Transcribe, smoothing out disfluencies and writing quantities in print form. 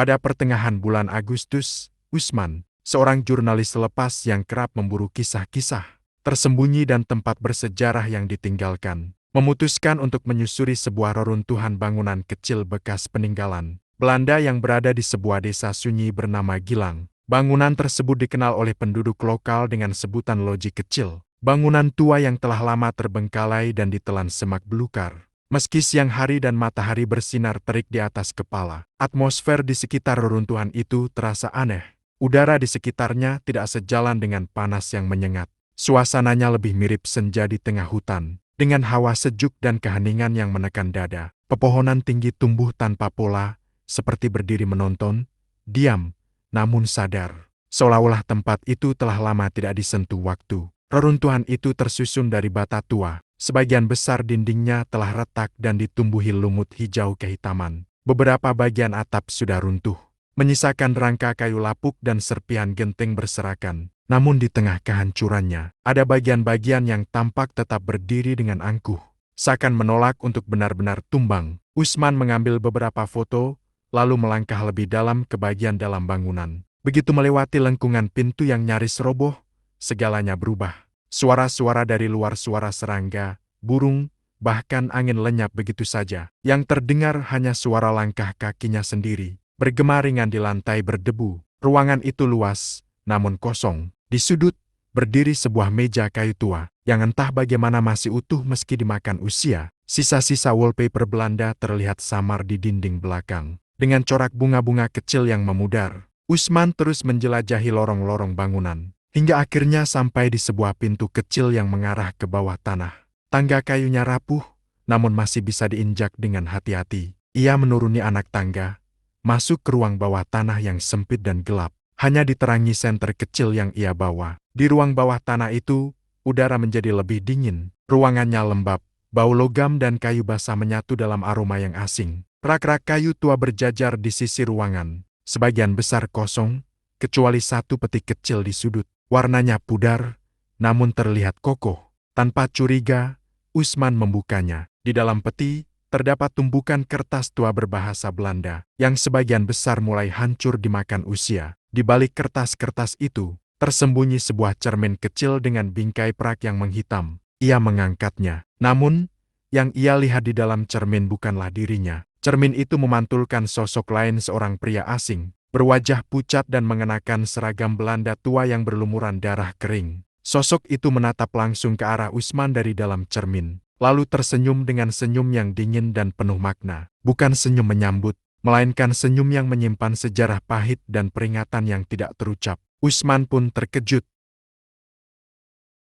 Pada pertengahan bulan Agustus, Usman, seorang jurnalis lepas yang kerap memburu kisah-kisah tersembunyi dan tempat bersejarah yang ditinggalkan, memutuskan untuk menyusuri sebuah reruntuhan bangunan kecil bekas peninggalan Belanda yang berada di sebuah desa sunyi bernama Gilang. Bangunan tersebut dikenal oleh penduduk lokal dengan sebutan loji kecil. Bangunan tua yang telah lama terbengkalai dan ditelan semak belukar. Meski siang hari dan matahari bersinar terik di atas kepala, atmosfer di sekitar reruntuhan itu terasa aneh. Udara di sekitarnya tidak sejalan dengan panas yang menyengat. Suasananya lebih mirip senja di tengah hutan, dengan hawa sejuk dan keheningan yang menekan dada. Pepohonan tinggi tumbuh tanpa pola, seperti berdiri menonton, diam, namun sadar. Seolah-olah tempat itu telah lama tidak disentuh waktu. Reruntuhan itu tersusun dari bata tua. Sebagian besar dindingnya telah retak dan ditumbuhi lumut hijau kehitaman. Beberapa bagian atap sudah runtuh, menyisakan rangka kayu lapuk dan serpihan genting berserakan. Namun di tengah kehancurannya, ada bagian-bagian yang tampak tetap berdiri dengan angkuh, seakan menolak untuk benar-benar tumbang. Usman mengambil beberapa foto, lalu melangkah lebih dalam ke bagian dalam bangunan. Begitu melewati lengkungan pintu yang nyaris roboh, segalanya berubah. Suara-suara dari luar, suara serangga, burung, bahkan angin lenyap begitu saja. Yang terdengar hanya suara langkah kakinya sendiri, bergema ringan di lantai berdebu. Ruangan itu luas, namun kosong. Di sudut, berdiri sebuah meja kayu tua, yang entah bagaimana masih utuh meski dimakan usia. Sisa-sisa wallpaper Belanda terlihat samar di dinding belakang. Dengan corak bunga-bunga kecil yang memudar, Usman terus menjelajahi lorong-lorong bangunan, hingga akhirnya sampai di sebuah pintu kecil yang mengarah ke bawah tanah. Tangga kayunya rapuh, namun masih bisa diinjak dengan hati-hati. Ia menuruni anak tangga, masuk ke ruang bawah tanah yang sempit dan gelap, hanya diterangi senter kecil yang ia bawa. Di ruang bawah tanah itu, udara menjadi lebih dingin. Ruangannya lembab, bau logam dan kayu basah menyatu dalam aroma yang asing. Rak-rak kayu tua berjajar di sisi ruangan, sebagian besar kosong, kecuali satu peti kecil di sudut. Warnanya pudar, namun terlihat kokoh. Tanpa curiga, Usman membukanya. Di dalam peti, terdapat tumpukan kertas tua berbahasa Belanda, yang sebagian besar mulai hancur dimakan usia. Di balik kertas-kertas itu, tersembunyi sebuah cermin kecil dengan bingkai perak yang menghitam. Ia mengangkatnya, namun, yang ia lihat di dalam cermin bukanlah dirinya. Cermin itu memantulkan sosok lain, seorang pria asing, berwajah pucat dan mengenakan seragam Belanda tua yang berlumuran darah kering. Sosok itu menatap langsung ke arah Usman dari dalam cermin, lalu tersenyum dengan senyum yang dingin dan penuh makna. Bukan senyum menyambut, melainkan senyum yang menyimpan sejarah pahit dan peringatan yang tidak terucap. Usman pun terkejut.